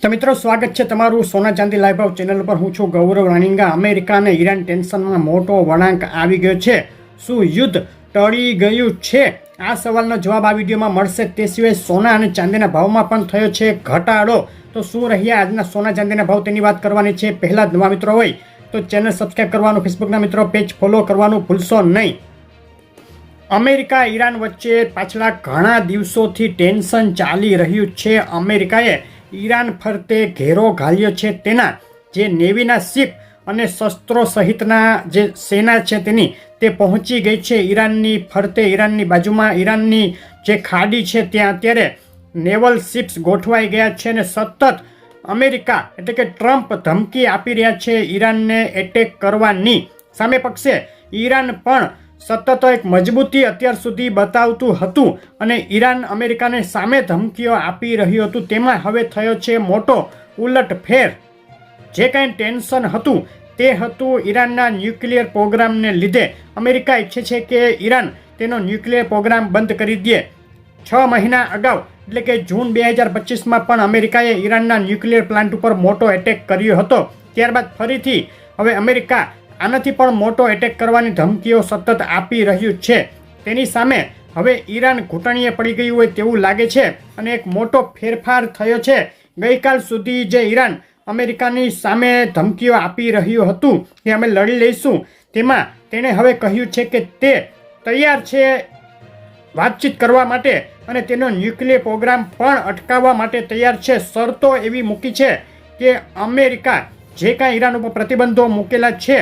તો મિત્રો સ્વાગત છે તમારું સોના ચાંદી લાઈવ ભાવ ચેનલ પર. હું છું ગૌરવ રાણીંગા. અમેરિકા અને ઈરાન ટેન્શનમાં મોટો વળાંક આવી ગયો છે. શું યુદ્ધ ટળી ગયું છે? આ સવાલનો જવાબ આ વિડીયોમાં મળશે. તે સિવાય સોના અને ચાંદીના ભાવમાં પણ થયો છે ઘટાડો. તો શું રહ્યા આજના સોના ચાંદીના ભાવ તેની વાત કરવાની છે. પહેલા જ નવા મિત્રો હોય તો ચેનલ સબસ્ક્રાઈબ કરવાનું, ફેસબુકના મિત્રો પેજ ફોલો કરવાનું ભૂલશો નહીં. અમેરિકા ઈરાન વચ્ચે પાછલા ઘણા દિવસોથી ટેન્શન ચાલી રહ્યું છે. અમેરિકાએ ઈરાન ફરતે ઘેરો ઘાલ્યો છે. તેના જે નેવીના શિપ અને શસ્ત્રો સહિતના જે સેના છે તેની તે પહોંચી ગઈ છે ઈરાનની ફરતે. ઈરાનની બાજુમાં ઈરાનની જે ખાડી છે ત્યાં અત્યારે નેવલ શિપ્સ ગોઠવાઈ ગયા છે અને સતત અમેરિકા એટલે કે ટ્રમ્પ ધમકી આપી રહ્યા છે ઈરાનને એટેક કરવાની. સામે પક્ષે ઈરાન પણ સતત એક મજબૂતી અત્યાર સુધી બતાવતું હતું અને ઈરાન અમેરિકાને સામે ધમકીઓ આપી રહ્યું હતું. તેમાં હવે થયો છે મોટો ઉલટફેર. જે કાંઈ ટેન્શન હતું તે હતું ઈરાનના ન્યુક્લિયર પ્રોગ્રામને લીધે. અમેરિકા ઈચ્છે છે કે ઈરાન તેનો ન્યુક્લિયર પ્રોગ્રામ બંધ કરી દે. 6 મહિના અગાઉ એટલે કે જૂન 2025માં પણ અમેરિકાએ ઈરાનના ન્યુક્લિયર પ્લાન્ટ ઉપર મોટો એટેક કર્યો હતો. ત્યારબાદ ફરીથી હવે અમેરિકા આનાથી પણ મોટો એટેક કરવાની ધમકીઓ સતત આપી રહ્યું છે. તેની સામે હવે ઈરાન ઘૂંટણીએ પડી ગયું હોય તેવું લાગે છે અને એક મોટો ફેરફાર થયો છે. ગઈકાલ સુધી જે ઈરાન અમેરિકાની સામે ધમકીઓ આપી રહ્યું હતું કે અમે લડી લઈશું, તેમાં તેણે હવે કહ્યું છે કે તે તૈયાર છે વાતચીત કરવા માટે અને તેનો ન્યુક્લિયર પ્રોગ્રામ પણ અટકાવવા માટે તૈયાર છે. શરતો એવી મૂકી છે કે અમેરિકા જે કાંઈ ઈરાન ઉપર પ્રતિબંધો મૂકેલા છે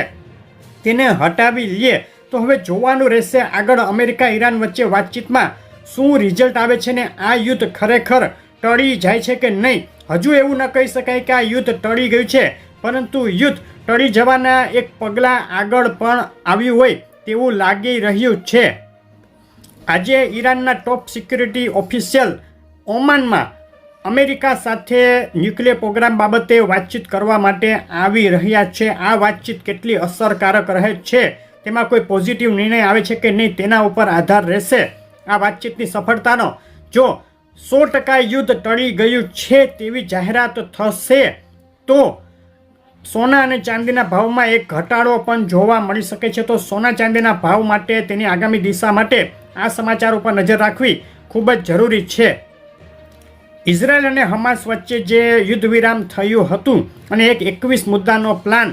તેને હટાવી લે. તો હવે જોવાનું રહેશે આગળ અમેરિકા ઈરાન વચ્ચે વાતચીતમાં શું રિઝલ્ટ આવે છે ને આ યુદ્ધ ખરેખર ટળી જાય છે કે નહીં. હજુ એવું ન કહી શકાય કે આ યુદ્ધ ટળી ગયું છે, પરંતુ યુદ્ધ ટળી જવાના એક પગલાં આગળ પણ આવ્યું હોય તેવું લાગી રહ્યું છે. આજે ઈરાનના ટોપ સિક્યુરિટી ઓફિશિયલ ઓમાનમાં અમેરિકા સાથે ન્યુક્લિયર પ્રોગ્રામ બાબતે વાતચીત કરવા માટે આવી રહ્યા છે. આ વાતચીત કેટલી અસરકારક રહે છે, તેમાં કોઈ પોઝિટિવ નિર્ણય આવે છે કે નહીં તેના ઉપર આધાર રહેશે આ વાતચીતની સફળતાનો. જો 100% યુદ્ધ ટળી ગયું છે તેવી જાહેરાત થશે તો સોના અને ચાંદીના ભાવમાં એક ઘટાડો પણ જોવા મળી શકે છે. તો સોના ચાંદીના ભાવ માટે તેની આગામી દિશા માટે આ સમાચાર ઉપર નજર રાખવી ખૂબ જ જરૂરી છે. ઇઝરાયલ અને હમાસ વચ્ચે જે યુદ્ધ વિરામ થયું હતું અને એક 21 મુદ્દાનો પ્લાન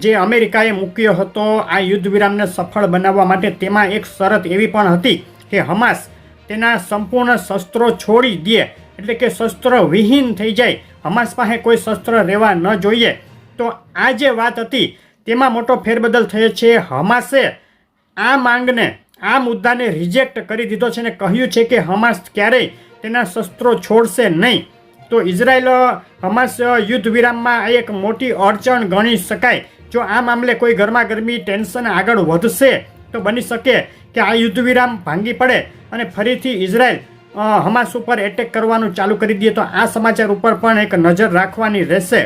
જે અમેરિકાએ મૂક્યો હતો આ યુદ્ધ વિરામને સફળ બનાવવા માટે, તેમાં એક શરત એવી પણ હતી કે હમાસ તેના સંપૂર્ણ શસ્ત્રો છોડી દે, એટલે કે શસ્ત્ર વિહીન થઈ જાય, હમાસ પાસે કોઈ શસ્ત્ર રહેવા ન જોઈએ. તો આ જે વાત હતી તેમાં મોટો ફેરબદલ થયો છે. હમાસે આ માંગને આ મુદ્દાને રિજેક્ટ કરી દીધો છે અને કહ્યું છે કે હમાસ ક્યારેય તેના શસ્ત્રો છોડશે નહીં. તો ઇઝરાયલ હમાસ યુદ્ધ વિરામમાં એક મોટી અડચણ ગણી શકાય. જો આ મામલે કોઈ ગરમાગરમી ટેન્શન આગળ વધશે તો બની શકે કે આ યુદ્ધ વિરામ ભાંગી પડે અને ફરીથી ઇઝરાયલ હમાસ ઉપર એટેક કરવાનું ચાલુ કરી દે. તો આ સમાચાર ઉપર પણ એક નજર રાખવાની રહેશે.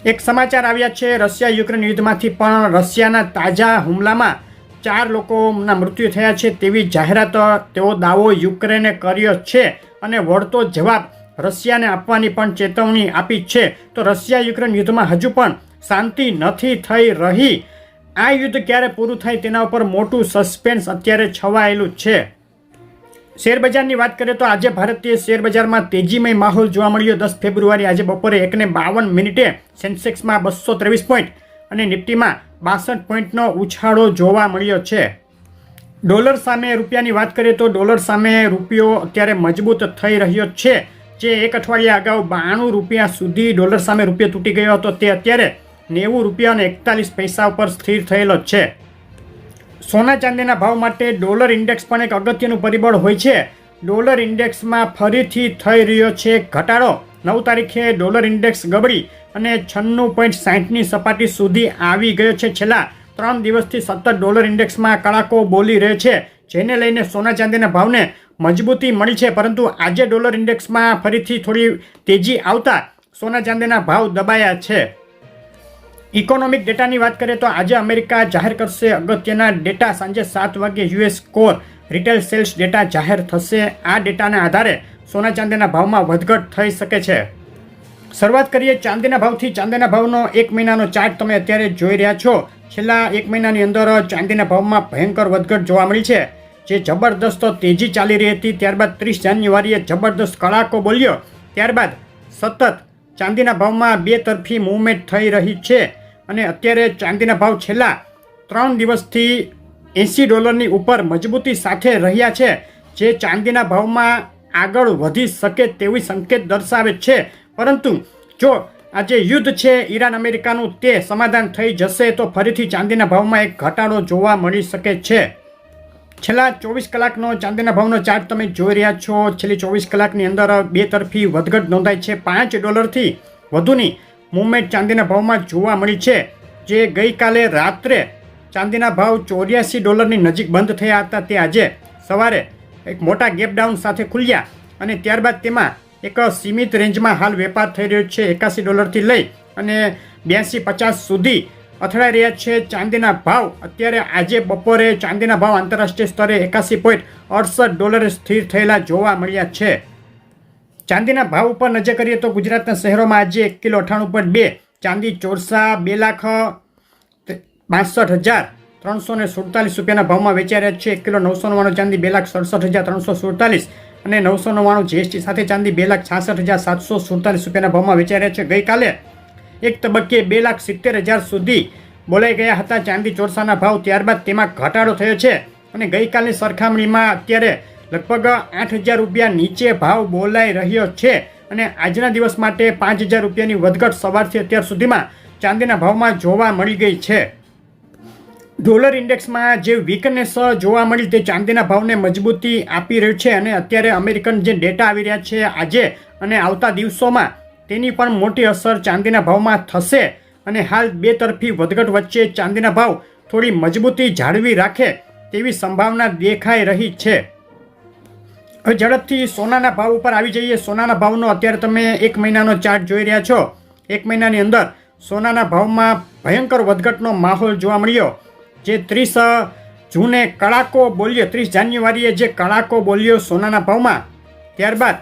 એક સમાચાર આવ્યા છે રશિયા યુક્રેન યુદ્ધમાંથી, પણ રશિયાના તાજા હુમલામાં 4 લોકોના મૃત્યુ થયા છે તેવી જાહેરાત તેવો દાવો યુક્રેને કર્યો છે અને વળતો જવાબ રશિયાને આપવાની પણ ચેતવણી આપી છે. તો રશિયા યુક્રેન યુદ્ધમાં હજુ પણ શાંતિ નથી થઈ રહી. આ યુદ્ધ ક્યારે પૂરું થાય તેના ઉપર મોટું સસ્પેન્સ અત્યારે છવાયેલું છે. શેરબજારની વાત કરીએ તો આજે ભારતીય શેરબજારમાં તેજીમય માહોલ જોવા મળ્યો. 10 ફેબ્રુઆરી આજે બપોરે 1:52 સેન્સેક્સમાં 223 પોઈન્ટ અને નિફ્ટીમાં 62 પોઈન્ટનો ઉછાળો જોવા મળ્યો છે. ડોલર સામે રૂપિયાની વાત કરીએ તો ડોલર સામે રૂપિયો અત્યારે મજબૂત થઈ રહ્યો છે. જે એક અઠવાડિયા અગાઉ 92 રૂપિયા સુધી ડોલર સામે રૂપિયો તૂટી ગયો હતો તે અત્યારે 90 રૂપિયા અને 41 પૈસા ઉપર સ્થિર થયેલો છે. સોના ચાંદીના ભાવ માટે ડોલર ઇન્ડેક્સ પણ એક અગત્યનું પરિબળ હોય છે. ડોલર ઇન્ડેક્સમાં ફરીથી થઈ રહ્યો છે ઘટાડો. 9 તારીખે ડોલર ઇન્ડેક્સ ગબડી અને 96.60ની સપાટી સુધી આવી ગયો છે. છેલ્લા 3 દિવસથી સતત ડોલર ઇન્ડેક્સમાં કડાકો બોલી રહ્યો છે, જેને લઈને સોના ચાંદીના ભાવને મજબૂતી મળી છે. પરંતુ આજે ડોલર ઇન્ડેક્સમાં ફરીથી થોડી તેજી આવતા સોના ચાંદીના ભાવ દબાયા છે. ઇકોનોમિક ડેટાની વાત કરીએ તો આજે અમેરિકા જાહેર કરશે અગત્યના ડેટા. સાંજે 7 વાગે US core retail sales data જાહેર થશે. આ ડેટાના આધારે સોના ચાંદીના ભાવમાં વધઘટ થઈ શકે છે. શરૂઆત કરીએ ચાંદીના ભાવથી. ચાંદીના ભાવનો 1 મહિનાનો ચાર્ટ તમે અત્યારે જોઈ રહ્યા છો. છેલ્લા 1 મહિનાની અંદર ચાંદીના ભાવમાં ભયંકર વધઘટ જોવા મળી છે, જે જબરદસ્ત તેજી ચાલી રહી હતી. ત્યારબાદ 30 જાન્યુઆરીએ જબરદસ્ત કડાકો બોલ્યો. ત્યારબાદ સતત ચાંદીના ભાવમાં બે તરફી મૂવમેન્ટ થઈ રહી છે અને અત્યારે ચાંદીના ભાવ છેલ્લા 3 દિવસથી $80 ઉપર મજબૂતી સાથે રહ્યા છે, જે ચાંદીના ભાવમાં આગળ વધી શકે તેવી સંકેત દર્શાવે છે. પરંતુ જો આ જે યુદ્ધ છે ઈરાન અમેરિકાનું તે સમાધાન થઈ જશે તો ફરીથી ચાંદીના ભાવમાં એક ઘટાડો જોવા મળી શકે છે. છેલ્લા 24 કલાકનો ચાંદીના ભાવનો ચાર્ટ તમે જોઈ રહ્યા છો. છેલ્લી 24 કલાકની અંદર બે તરફી વધઘટ નોંધાઈ છે. $5 વધુની મૂવમેન્ટ ચાંદીના ભાવમાં જોવા મળી છે, જે ગઈકાલે રાત્રે ચાંદીના ભાવ $84 નજીક બંધ થયા હતા. તે આજે સવારે એક મોટા ગેપ ડાઉન સાથે ખુલ્યા અને ત્યારબાદ તેમાં એક સીમિત રેન્જમાં હાલ વેપાર થઈ રહ્યો છે. $81 લઈ અને 82.50 સુધી અથડાઈ રહ્યા છે ચાંદીના ભાવ. અત્યારે આજે બપોરે ચાંદીના ભાવ આંતરરાષ્ટ્રીય સ્તરે $81.68 સ્થિર થયેલા જોવા મળ્યા છે. ચાંદીના ભાવ ઉપર નજર કરીએ તો ગુજરાતના શહેરોમાં આજે 1 કિલો 98.2 ચાંદી ચોરસા 2,62,347 રૂપિયાના ભાવમાં વેચાઈ રહ્યા છે. 1 કિલો 999 ચાંદી 2,67,347 અને 999 જીએસટી સાથે ચાંદી 2,66,747 રૂપિયાના ભાવમાં વેચાઈ રહ્યા છે. ગઈકાલે એક તબક્કે 2,70,000 સુધી બોલાઈ ગયા હતા ચાંદી ચોરસાના ભાવ. ત્યારબાદ તેમાં ઘટાડો થયો છે અને ગઈકાલની સરખામણીમાં અત્યારે લગભગ 8,000 રૂપિયા નીચે ભાવ બોલાઈ રહ્યો છે અને આજના દિવસ માટે 5,000 રૂપિયાની વધઘટ સવારથી અત્યાર સુધીમાં ચાંદીના ભાવમાં જોવા મળી ગઈ છે. ડોલર ઇન્ડેક્સમાં જે વીકનેસ જોવા મળી તે ચાંદીના ભાવને મજબૂતી આપી રહ્યું છે અને અત્યારે અમેરિકન જે ડેટા આવી રહ્યા છે આજે અને આવતા દિવસોમાં તેની પણ મોટી અસર ચાંદીના ભાવમાં થશે અને હાલ બે તરફી વધઘટ વચ્ચે ચાંદીના ભાવ થોડી મજબૂતી જાળવી રાખે તેવી સંભાવના દેખાઈ રહી છે. હવે ઝડપથી સોનાના ભાવ ઉપર આવી જઈએ. સોનાના ભાવનો અત્યારે તમે 1 મહિનાનો ચાર્ટ જોઈ રહ્યા છો. 1 મહિનાની અંદર સોનાના ભાવમાં ભયંકર વધઘટનો માહોલ જોવા મળ્યો, જે 30 જૂને કડાકો બોલ્યો. 30 જાન્યુઆરીએ જે કડાકો બોલ્યો સોનાના ભાવમાં, ત્યારબાદ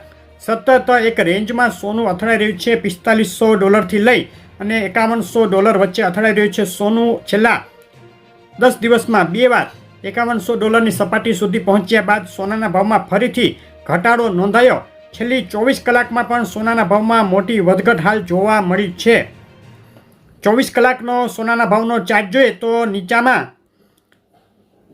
સતત એક રેન્જમાં સોનું અથડાઈ રહ્યું છે. $4,500 લઈ અને $5,100 વચ્ચે અથડાઈ રહ્યું છે સોનું. છેલ્લા 10 દિવસમાં 2 વાર $5,100ની સપાટી સુધી પહોંચ્યા બાદ સોનાના ભાવમાં ફરીથી ઘટાડો નોંધાયો. છેલ્લી 24 કલાકમાં પણ સોનાના ભાવમાં મોટી વધઘટ હાલ જોવા મળી છે. 24 કલાકનો સોનાના ભાવનો ચાર્ટ જોઈએ તો નીચામાં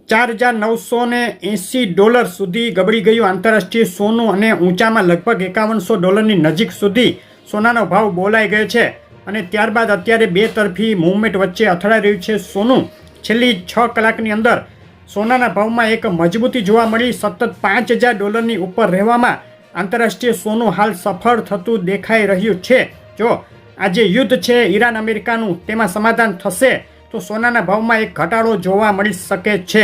$4,980 સુધી ગબડી ગયું આંતરરાષ્ટ્રીય સોનું અને ઊંચામાં લગભગ $5,100ની નજીક સુધી સોનાનો ભાવ બોલાઈ ગયો છે અને ત્યારબાદ અત્યારે બે તરફી મૂવમેન્ટ વચ્ચે અથડાઈ રહ્યું છે સોનું. છેલ્લી 6 કલાકની અંદર સોનાના ભાવમાં એક મજબૂતી જોવા મળી. સતત $5,000ની ઉપર રહેવામાં આંતરરાષ્ટ્રીય સોનું હાલ સફળ થતું દેખાઈ રહ્યું છે. જો આ જે યુદ્ધ છે ઈરાન અમેરિકાનું તેમાં સમાધાન થશે તો સોનાના ભાવમાં એક ઘટાડો જોવા મળી શકે છે.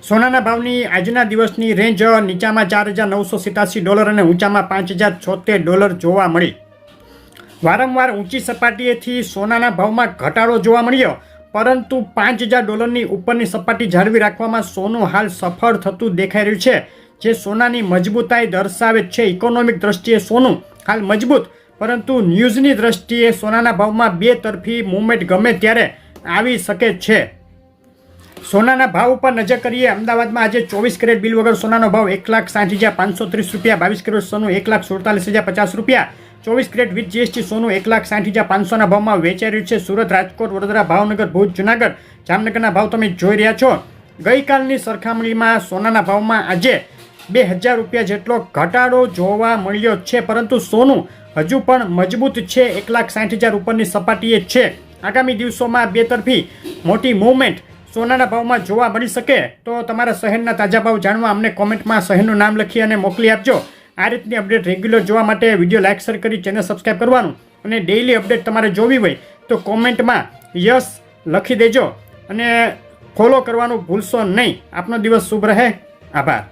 સોનાના ભાવની આજના દિવસની રેન્જ નીચામાં $4,987 અને ઊંચામાં $5,076 જોવા મળી. વારંવાર ઊંચી સપાટીએથી સોનાના ભાવમાં ઘટાડો જોવા મળ્યો, પરંતુ $5,000ની ઉપરની સપાટી જાળવી રાખવામાં સોનું હાલ સફળ થતું દેખાઈ રહ્યું છે, જે સોનાની મજબૂતાઈ દર્શાવે છે. ઇકોનોમિક દ્રષ્ટિએ સોનું હાલ મજબૂત, પરંતુ ન્યૂઝની દ્રષ્ટિએ સોનાના ભાવમાં બે તરફી મૂવમેન્ટ ગમે ત્યારે આવી શકે છે. સોનાના ભાવ ઉપર નજર કરીએ. અમદાવાદમાં આજે 24 કેરેટ બિલ વગર સોનાનો ભાવ 1,60,530 રૂપિયા, 22 કેરેટ સોનું 1,47,050 રૂપિયા, 24 કેરેટ વિથ જીએસટી સોનું 1,60,500ના ભાવમાં વેચાઈ રહ્યું છે. સુરત, રાજકોટ, વડોદરા, ભાવનગર, ભુજ, જુનાગઢ, જામનગરના ભાવ તમે જોઈ રહ્યા છો. ગઈકાલની સરખામણીમાં સોનાના ભાવમાં આજે 2,000 રૂપિયા જેટલો ઘટાડો જોવા મળ્યો છે, પરંતુ સોનું હજુ પણ મજબૂત છે. 1,60,000 ઉપરની સપાટીએ છે. આગામી દિવસોમાં બે તરફી મોટી મૂવમેન્ટ સોનાના ભાવમાં જોવા મળી શકે તો તમારા શહેરના તાજા ભાવ જાણવા અમને કોમેન્ટમાં શહેરનું નામ લખી અને મોકલી આપજો. આ રીતની અપડેટ રેગ્યુલર જોવા માટે વિડીયો લાઇક શેર કરી ચેનલ સબસ્ક્રાઈબ કરવાનું અને ડેઇલી અપડેટ તમારે જોવી હોય તો કોમેન્ટમાં યસ લખી દેજો અને ફોલો કરવાનું ભૂલશો નહીં. આપનો દિવસ શુભ રહે. આભાર.